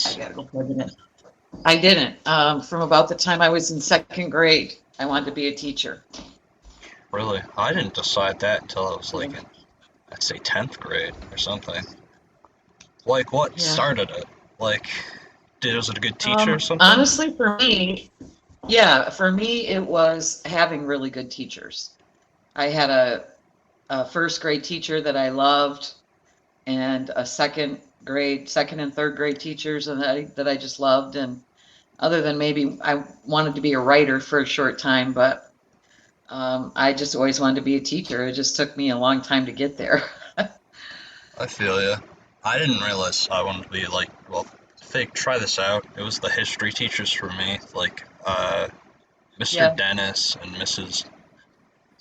else? I gotta go plug it in. I didn't. From about the time I was in second grade, I wanted to be a teacher. Really? I didn't decide that until I was Yeah. like in, I'd say 10th grade or something. Like, what Yeah. started it? Like, was it a good teacher or something? Honestly, for me, yeah, for me, it was having really good teachers. I had a first grade teacher that I loved, and a second and third grade teachers that I just loved. And other than maybe I wanted to be a writer for a short time, but I just always wanted to be a teacher. It just took me a long time to get there. I feel ya. I didn't realize I wanted to be like, well, try this out. It was the history teachers for me, like Mr. Yeah. Dennis and Mrs.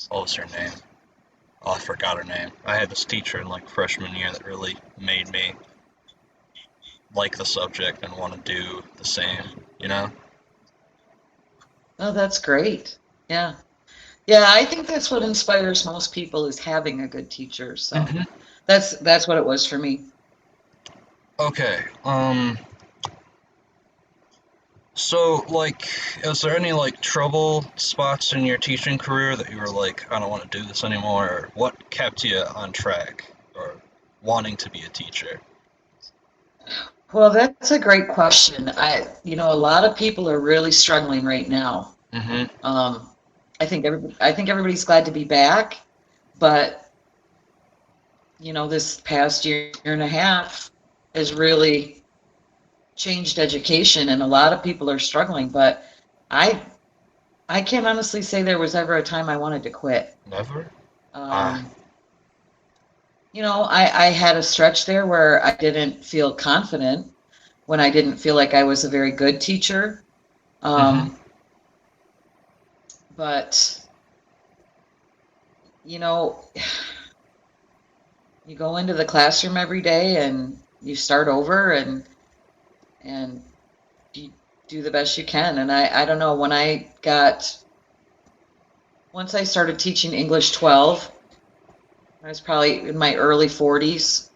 What was her name? Oh, I forgot her name. I had this teacher in like freshman year that really made me like the subject and want to do the same, you know? Oh, that's great. Yeah. Yeah, I think that's what inspires most people is having a good teacher. So hmm that's what it was for me. Okay, so like, is there any like trouble spots in your teaching career that you were like, I don't want to do this anymore? Or what kept you on track or wanting to be a teacher? Well, that's a great question. A lot of people are really struggling right now. hmm Um, I think everybody's glad to be back, but this past year and a half has really changed education, and a lot of people are struggling. But I I can't honestly say there was ever a time I wanted to quit. Never? Ah, Um, I had a stretch there where I didn't feel confident when I didn't feel like I was a very good teacher. hmm Um, but you know, you go into the classroom every day and you start over and you do the best you can. And I don't know, once I started teaching English 12, I was probably in my early 40s,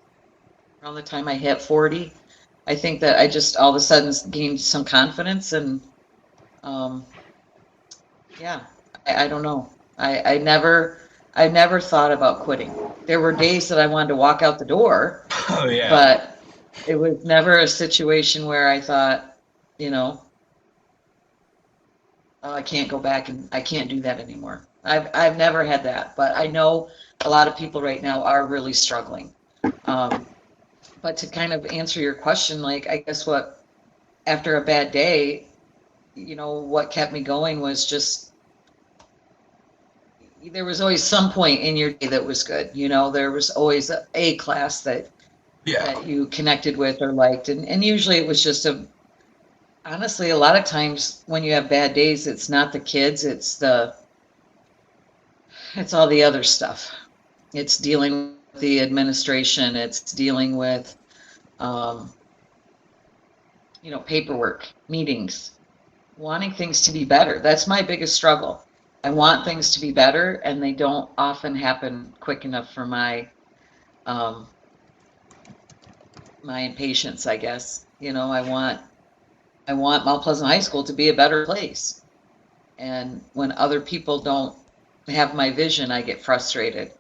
around the time I hit 40. I think that I just all of a sudden gained some confidence and um, yeah, I don't know. I never thought about quitting. There were days that I wanted to walk out the door, Oh yeah. but it was never a situation where I thought, you know, oh, I can't go back and I can't do that anymore. I've never had that, but I know a lot of people right now are really struggling. Um, but to kind of answer your question, like I guess what after a bad day, what kept me going was just there was always some point in your day that was good. There was always a class Yeah. that you connected with or liked, and usually it was just honestly, a lot of times when you have bad days, it's not the kids, it's all the other stuff. It's dealing with the administration, it's dealing with, um, paperwork, meetings, wanting things to be better. That's my biggest struggle. I want things to be better, and they don't often happen quick enough for um, my impatience, I guess. I want Mount Pleasant High School to be a better place. And when other people don't have my vision, I get frustrated.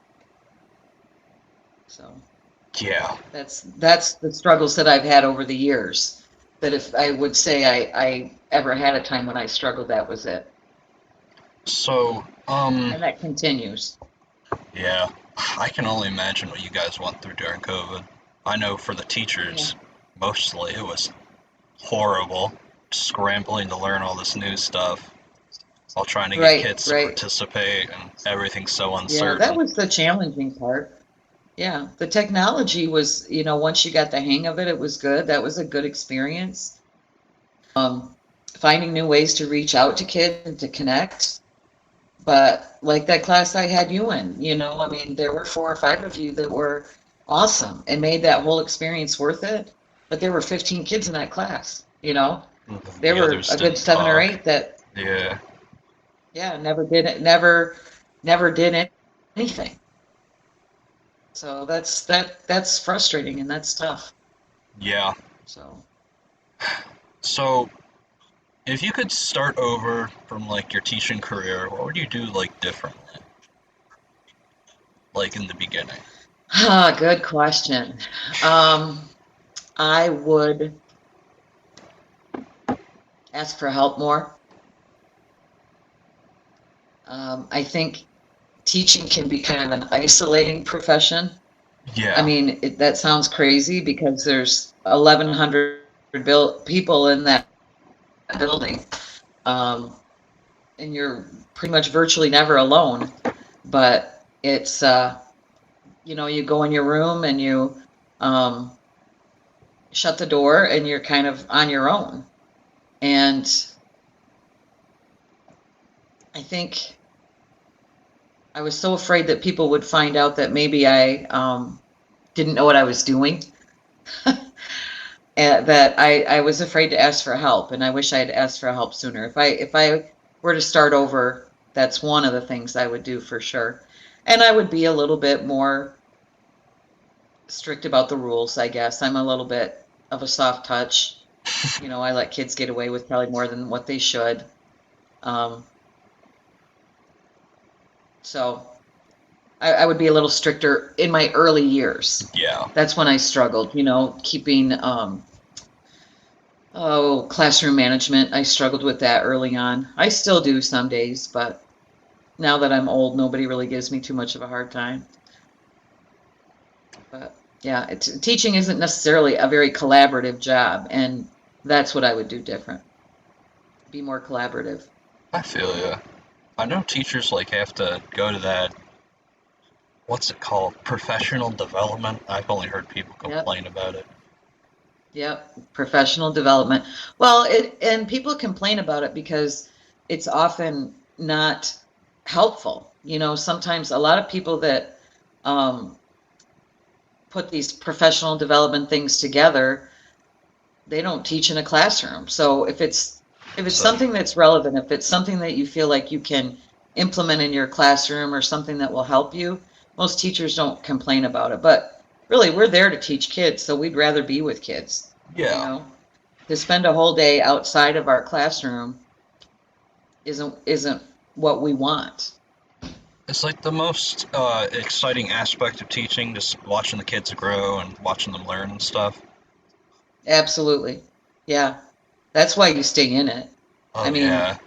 So Yeah. that's the struggles that I've had over the years. That if I would say I ever had a time when I struggled, that was it. So, And that continues. yeah, I can only imagine what you guys went through during COVID. I know for the Yeah. teachers, mostly it was horrible, scrambling to learn all this new stuff while trying to get Right, kids to right. participate and everything's so Yeah, that uncertain. was the challenging part. Yeah, the technology was, once you got the hang of it, it was good. That was a good experience. Finding new ways to reach out to kids and to connect. But like that class I had you in, I mean, there were 4 or 5 of you that were awesome and made that whole experience worth it. But there were 15 kids in that class, There The were others a good didn't 7 or 8 talk. that, Yeah. yeah, never did it, never did anything. So that's frustrating and that's tough. Yeah. So So, if you could start over from like your teaching career, what would you do like differently, like in the beginning? Ah, good question. Um, I would ask for help more. I think teaching can be kind of an isolating profession. I Yeah. mean, that sounds crazy because there's 1,100 people in that building, um, and you're pretty much virtually never alone. But it's you go in your room and you um, shut the door, and you're kind of on your own. And I think I was so afraid that people would find out that maybe I didn't know what I was doing, and that I was afraid to ask for help, and I wish I had asked for help sooner. If I were to start over, that's one of the things I would do for sure. And I would be a little bit more strict about the rules, I guess. I'm a little bit of a soft touch. I let kids get away with probably more than what they should. Um, so I would be a little stricter in my early years. Yeah. That's when I struggled, keeping classroom management. I struggled with that early on. I still do some days, but now that I'm old, nobody really gives me too much of a hard time. But yeah, teaching isn't necessarily a very collaborative job, and that's what I would do different. Be more collaborative. I feel you. I know teachers like have to go to that, what's it called? Professional development. I've only heard people Yep. complain about it. Yep, professional development. Well, and people complain about it because it's often not helpful. Sometimes a lot of people that um, put these professional development things together, they don't teach in a classroom. So if it's So, something that's relevant, if it's something that you feel like you can implement in your classroom or something that will help you, most teachers don't complain about it. But really, we're there to teach kids, so we'd rather be with kids, you yeah. know. To spend a whole day outside of our classroom isn't what we want. It's like the most exciting aspect of teaching, just watching the kids grow and watching them learn and stuff. Absolutely. Yeah. That's why you stay in it. I Oh, mean, yeah.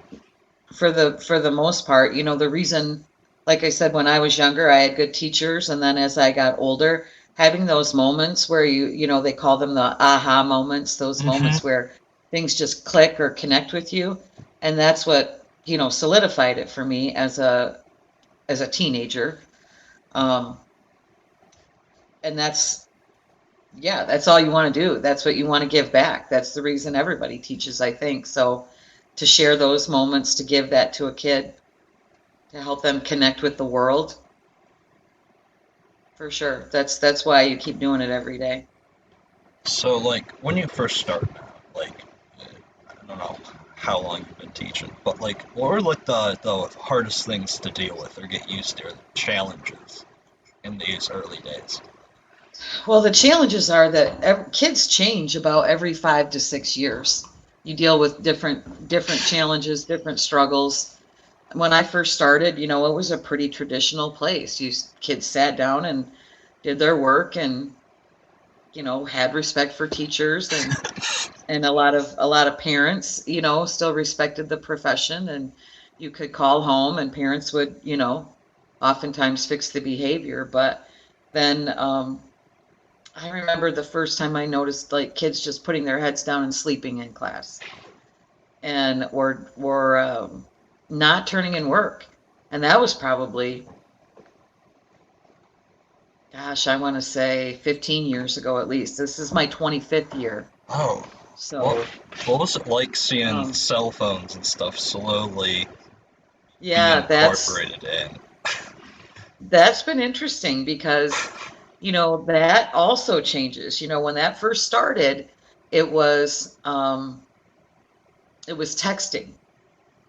for the most part, the reason, like I said, when I was younger, I had good teachers, and then as I got older, having those moments where they call them the aha moments, those Hmm. moments where things just click or connect with you, and that's what, solidified it for me as a teenager. Um, and that's all you want to do. That's what you want to give back. That's the reason everybody teaches, I think. So to share those moments, to give that to a kid, to help them connect with the world, for sure. That's why you keep doing it every day. So, like, when you first start out, like, I don't know how long you've been teaching, but, like, what were, like, the hardest things to deal with or get used to, or the challenges in these early days? Well, the challenges are that kids change about every 5 to 6 years. You deal with different challenges, different struggles. When I first started, it was a pretty traditional place. Kids sat down and did their work, and had respect for teachers, and a lot of parents, still respected the profession, and you could call home and parents would, oftentimes fix the behavior. But then I remember the first time I noticed like kids just putting their heads down and sleeping in class, and or not turning in work. And that was probably, gosh, I want to say 15 years ago at least. This is my 25th year. Oh, what So, what was it like seeing um, cell phones and stuff slowly be yeah, incorporated in? that's been interesting because, that also changes. When that first started, it was um, it was texting,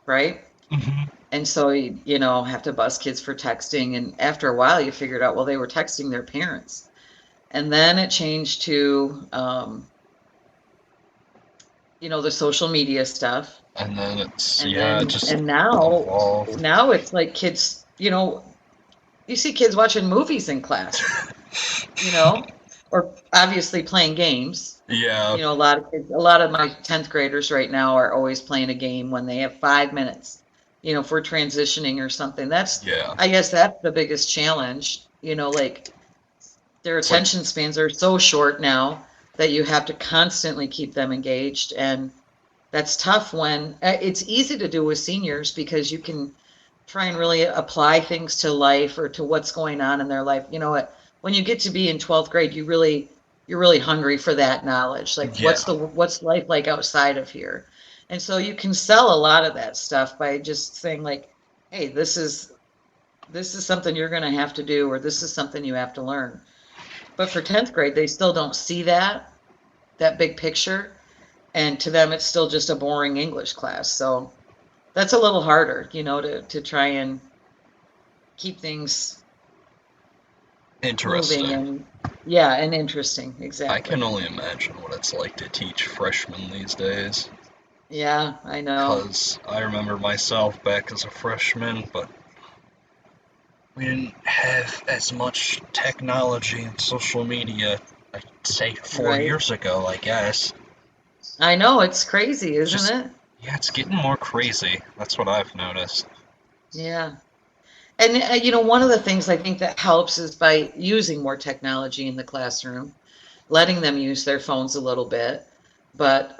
right? Hmm. And so you have to bust kids for texting. And after a while, you figured out, well, they were texting their parents. And then it changed to the social media stuff. And then it's, And yeah, it then, just and now, evolved. now it's like kids, you see kids watching movies in class, or obviously playing games. Yeah, A lot of kids, a lot of my 10th graders right now are always playing a game when they have 5 minutes, for transitioning or something. yeah. I guess that's the biggest challenge, like their It's like, attention spans are so short now that you have to constantly keep them engaged. And that's tough when it's easy to do with seniors because you can try and really apply things to life or to what's going on in their life. You know what? When you get to be in 12th grade, you're really hungry for that knowledge. Like yeah, what's life like outside of here? And so you can sell a lot of that stuff by just saying like, hey, this is something you're going to have to do, or this is something you have to learn. But for 10th grade, they still don't see that big picture. And to them, it's still just a boring English class. So that's a little harder, to try and keep things moving interesting. and yeah, and interesting. I can Exactly. only imagine what it's like to teach freshmen these days. Yeah, I know. Because I remember myself back as a freshman, but we didn't have as much technology and social media, I'd say, four Right. years ago, I guess. I know it's crazy, It's isn't just, it? yeah, it's getting more crazy. That's what I've noticed. Yeah. And one of the things I think that helps is by using more technology in the classroom, letting them use their phones a little bit. But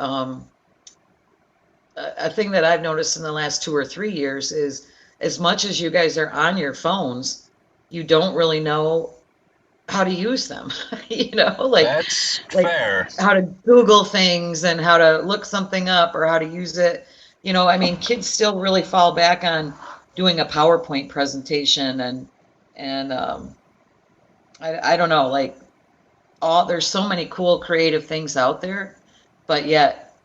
a thing that I've noticed in the last 2 or 3 years is as much as you guys are on your phones, you don't really know how to use them. Like That's like fair. how to Google things and how to look something up or how to use it. I mean, kids still really fall back on doing a PowerPoint presentation and I don't know, like there's so many cool creative things out there, but yet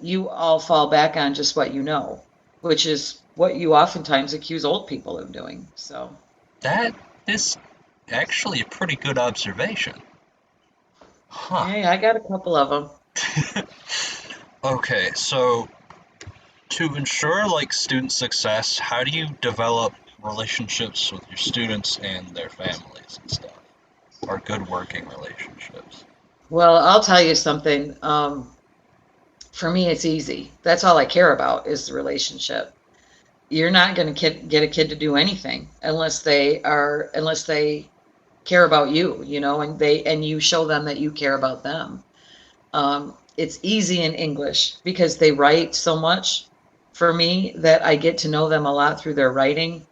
you all fall back on just what you know, which is what you oftentimes accuse old people of doing. So, That is actually a pretty good observation. Huh. hey, I got a couple of them. Okay, so to ensure like student success, how do you develop relationships with your students and their families and stuff? Or good working relationships? Well, I'll tell you something. For me, it's easy. That's all I care about is the relationship. You're not going to get a kid to do anything unless they care about you, and you show them that you care about them. It's easy in English because they write so much for me that I get to know them a lot through their writing.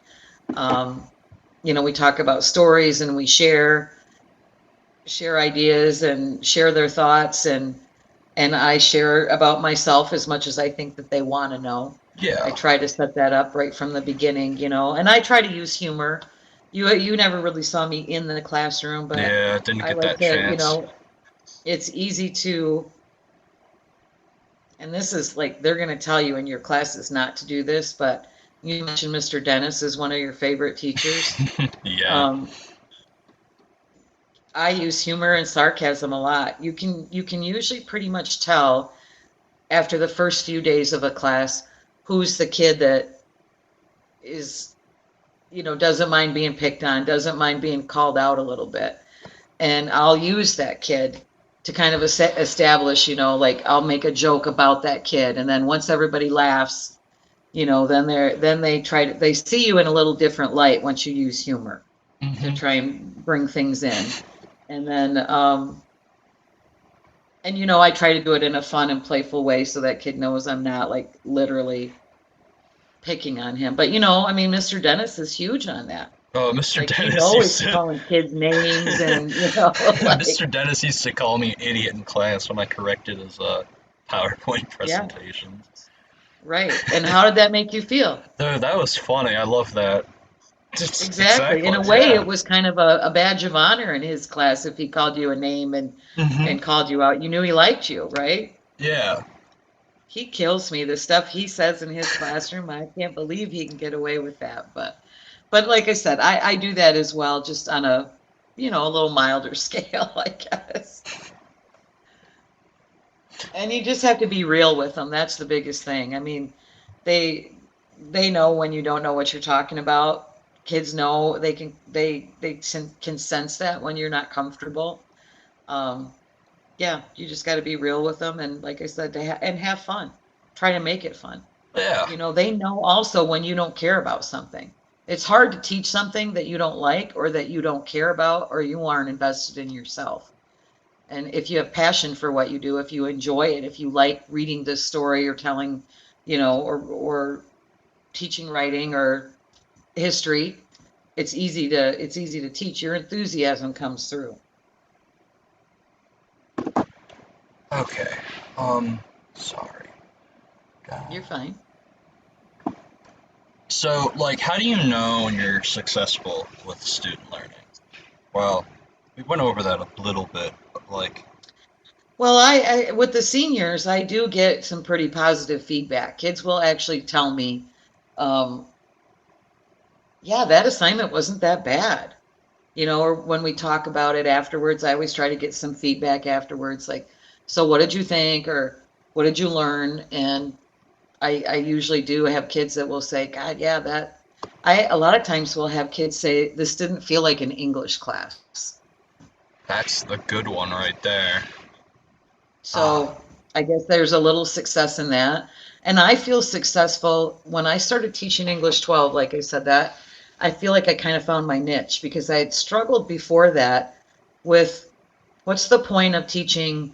Um, we talk about stories and we share ideas and share their thoughts and I share about myself as much as I think that they want to know. I Yeah. try to set that up right from the beginning, and I try to use humor. You never really saw me in the classroom, but Yeah, didn't I get like that to, chance. it's easy to, and this is like they're going to tell you in your classes not to do this, but you mentioned Mr. Dennis is one of your favorite teachers. Yeah. Um, I use humor and sarcasm a lot. You can usually pretty much tell after the first few days of a class who's the kid that is, doesn't mind being picked on, doesn't mind being called out a little bit. And I'll use that kid to kind of establish, like I'll make a joke about that kid. And then once everybody laughs, then they see you in a little different light once you use humor to Hmm. try and bring things in. And then, I try to do it in a fun and playful way so that kid knows I'm not like literally picking on him. But I mean, Mr. Dennis is huge on that. Oh, Mr. Like he's Dennis used always to. calling kids names and Mr. like Dennis used to call me idiot in class when I corrected his PowerPoint yeah, presentations. right. And how did that make you feel? Dude, that was funny. I love that. Just Exactly. In exactly, a way, yeah. it was kind of a badge of honor in his class if he called you a name Hmm. and called you out. You knew he liked you, right? Yeah. He kills me. The stuff he says in his classroom, I can't believe he can get away with that. But like I said, I do that as well, just on a little milder scale, I guess. And you just have to be real with them. That's the biggest thing. I mean, they they know when you don't know what you're talking about. Kids know they can sense that when you're not comfortable. Um, yeah, you just got to be real with them, and like I said, and have fun. Try to make it fun. Yeah. They know also when you don't care about something. It's hard to teach something that you don't like or that you don't care about or you aren't invested in yourself. And if you have passion for what you do, if you enjoy it, if you like reading this story or telling, or teaching writing or history, it's easy to teach. Your enthusiasm comes through. Okay. Sorry. You're fine. So, like, how do you know when you're successful with student learning? Well, we went over that a little bit, but like, Well, I with the seniors, I do get some pretty positive feedback. Kids will actually tell me, um, yeah, that assignment wasn't that bad. Or when we talk about it afterwards, I always try to get some feedback afterwards, like, so what did you think, or what did you learn? And I usually do have kids that will say, God, yeah, a lot of times will have kids say, this didn't feel like an English class. that's the good one right there. Ah, So I guess there's a little success in that. And I feel successful when I started teaching English 12, like I said, that I feel like I kind of found my niche because I had struggled before that with what's the point of teaching,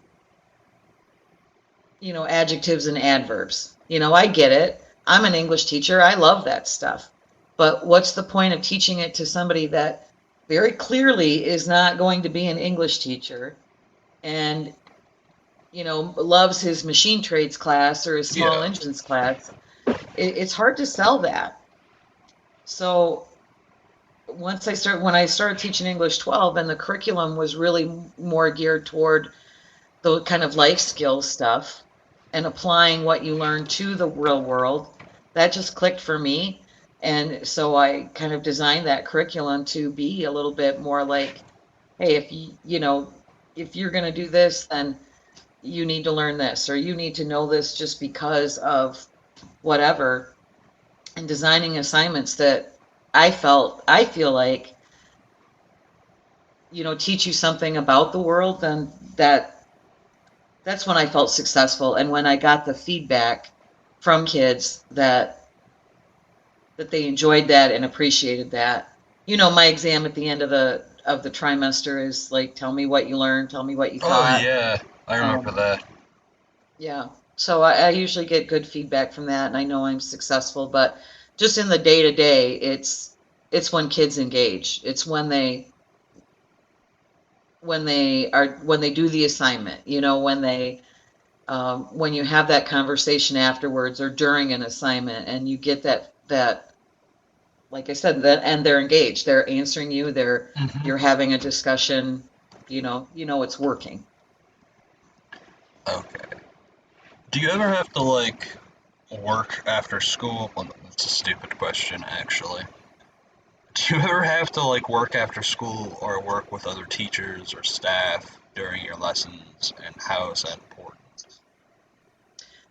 adjectives and adverbs? I get it. I'm an English teacher. I love that stuff. But what's the point of teaching it to somebody that very clearly is not going to be an English teacher and loves his machine trades class or his small yeah. engines class? It's hard to sell that. So when I started teaching English 12, and the curriculum was really more geared toward the kind of life skills stuff and applying what you learn to the real world, that just clicked for me. And so I kind of designed that curriculum to be a little bit more like, hey, if you're going to do this, then you need to learn this, or you need to know this just because of whatever. And designing assignments that I feel like, teach you something about the world, then that's when I felt successful. And when I got the feedback from kids that they enjoyed that and appreciated that. My exam at the end of the trimester is like, tell me what you learned, tell me what you Oh thought. yeah, I remember Um, that. yeah. So I usually get good feedback from that, and I know I'm successful. But just in the day to day, it's when kids engage. It's when they do the assignment. When you have that conversation afterwards or during an assignment, and you get that, like I said, that, and they're engaged, they're answering you, Hmm. you're having a discussion, it's working. Okay. Do you ever have to like work after school? Well, that's a stupid question, actually. Do you ever have to like work after school or work with other teachers or staff during your lessons, and how is that important?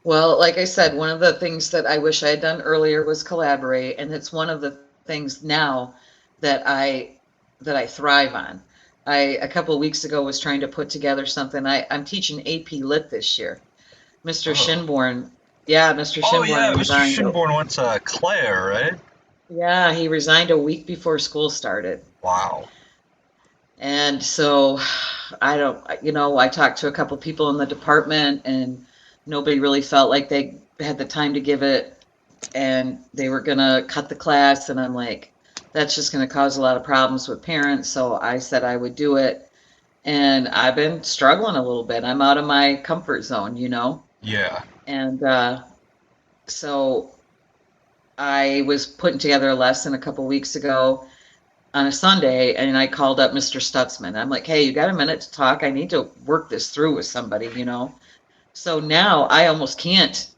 Well, like I said, one of the things that I wish I had done earlier was collaborate, and it's one of the things now that I thrive on. A couple of weeks ago was trying to put together something. I'm teaching AP Lit this year. Mr. Oh. Shinborn, yeah, Mr. Oh Shinborn yeah, Mr. resigned. Shinborn went to Claire, right? Yeah, he resigned a week before school started. Wow. And so I don't, I talked to a couple people in the department, and nobody really felt like they had the time to give it, and they were going to cut the class. And I'm like, that's just going to cause a lot of problems with parents. So I said I would do it. And I've been struggling a little bit. I'm out of my comfort zone. Yeah. And so I was putting together a lesson a couple weeks ago on a Sunday, and I called up Mr. Stutzman. I'm like, hey, you got a minute to talk? I need to work this through with somebody. So now I almost can't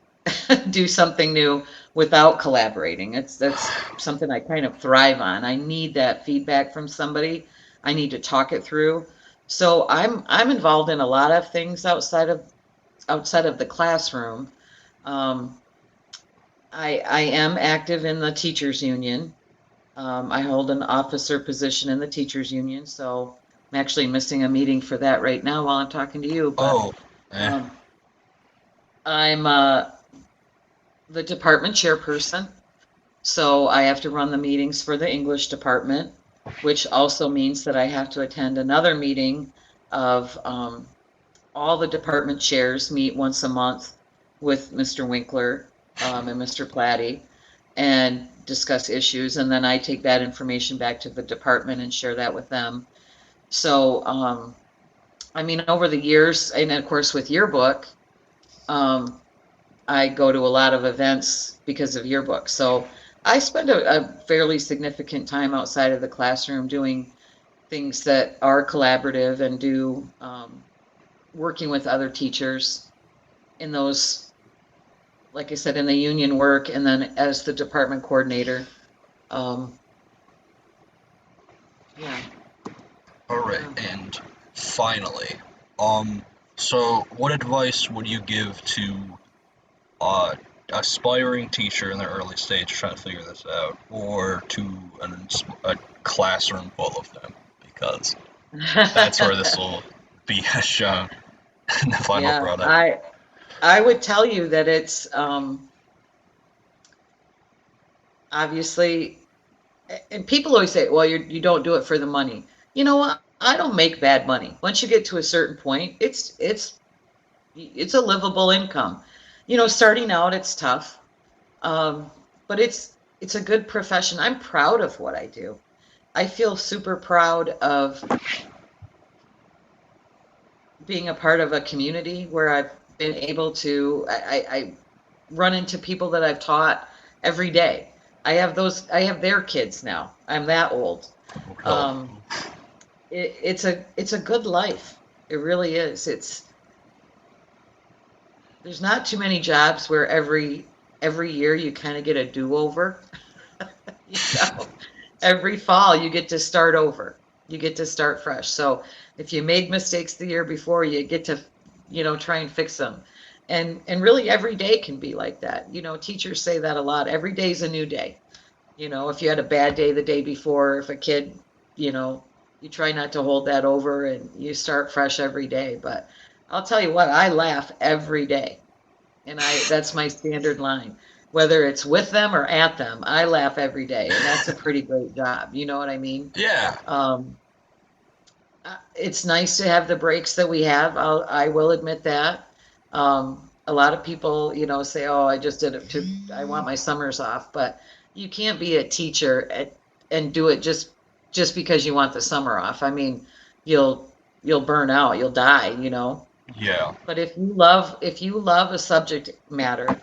do something new without collaborating. That's something I kind of thrive on. I need that feedback from somebody. I need to talk it through. So I'm involved in a lot of things outside of outside of the classroom, um, I am active in the teachers union. I hold an officer position in the teachers union, so I'm actually missing a meeting for that right now while I'm talking to you. But Oh, eh. um, I'm the department chairperson, so I have to run the meetings for the English department, which also means that I have to attend another meeting of all the department chairs meet once a month with Mr. Winkler and Mr. Platty and discuss issues. And then I take that information back to the department and share that with them. So, I mean, over the years, and of course with Yearbook, um, I go to a lot of events because of Yearbook. So I spend a fairly significant time outside of the classroom doing things that are collaborative and do working with other teachers in those, like I said, in the union work and then as the department coordinator. Um, yeah. All right, Yeah. and finally, um, so what advice would you give to uh, aspiring teacher in the early stage trying to figure this out, or to a classroom full of them? Because that's where this will be shown in the final Yeah, product. I would tell you that it's obviously, and people always say, well, you don't do it for the money. You know what? I don't make bad money. Once you get to a certain point, it's a livable income. You know, starting out, it's tough, um, but it's a good profession. I'm proud of what I do. I feel super proud of being a part of a community where I've been able to, I run into people that I've taught every day. I have their kids now. I'm that old. Oh, Um, it's a good life. It really is. There's not too many jobs where every year you kind of get a do-over. You know, every fall you get to start over. You get to start fresh. So if you made mistakes the year before, you get to, try and fix them. And really every day can be like that. You know, teachers say that a lot. Every day's a new day. You know, if you had a bad day the day before, if a kid, you know, you try not to hold that over and you start fresh every day. But I'll tell you what, I laugh every day. And that's my standard line. Whether it's with them or at them, I laugh every day, and that's a pretty great job. You know what I mean? yeah, Um, it's nice to have the breaks that we have. I will admit that. A lot of people, say, "Oh, I just did it I want my summers off," but you can't be a teacher and do it just because you want the summer off. I mean, you'll burn out, you'll die, you know. yeah. But if you love a subject matter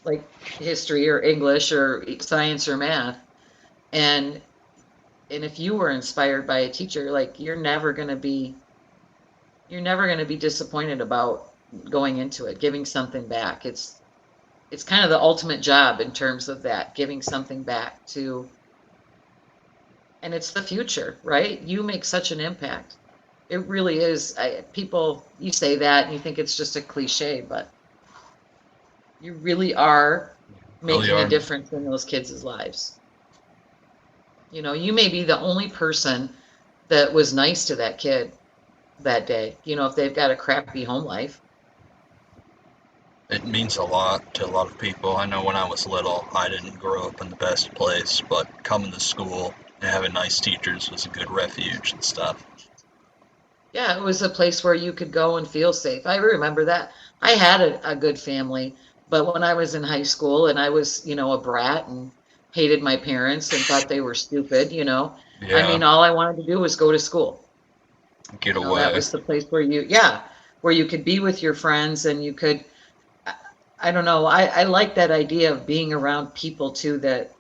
like history or English or science or math, and and if you were inspired by a teacher, like you're never going to be disappointed about going into it, giving something back. It's kind of the ultimate job in terms of that, giving something back to, and it's the future, right? You make such an impact. It really is. People, you say that and you think it's just a cliche, but you really are Really making a are. difference in those kids' lives. You know, you may be the only person that was nice to that kid that day. You know, if they've got a crappy home life. It means a lot to a lot of people. I know when I was little, I didn't grow up in the best place, but coming to school and having nice teachers was a good refuge and stuff. Yeah, it was a place where you could go and feel safe. I remember that. I had a good family, but when I was in high school and I was, a brat and hated my parents and thought they were stupid, I Yeah, mean, all I wanted to do was go to school. get That away. was the place where you could be with your friends and you could, I, I don't know, I like that idea of being around people too that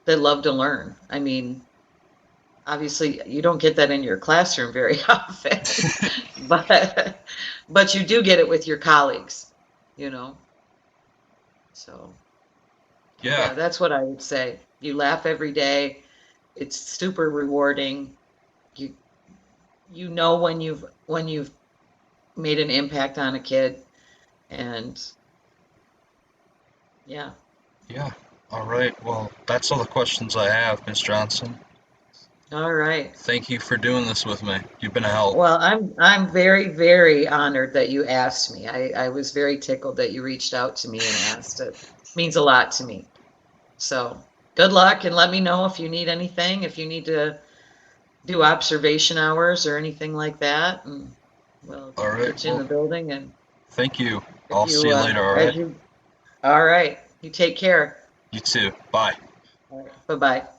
love to learn. I mean, obviously you don't get that in your classroom very often, but you do get it with your colleagues, you know. So, Yeah, yeah, that's what I would say. You laugh every day. It's super rewarding. You you know when you've made an impact on a kid. And yeah. Yeah. All right. Well, that's all the questions I have, Miss Johnson. All right. Thank you for doing this with me. You've been a help. Well, I'm very, very honored that you asked me. I was very tickled that you reached out to me and asked. It means a lot to me. So good luck and let me know if you need anything, if you need to do observation hours or anything like that, and we'll All right. get you in Well, the building. And thank you. if I'll see you, you later. All as right. you, all right, you take care. You too. Bye. All right, bye-bye.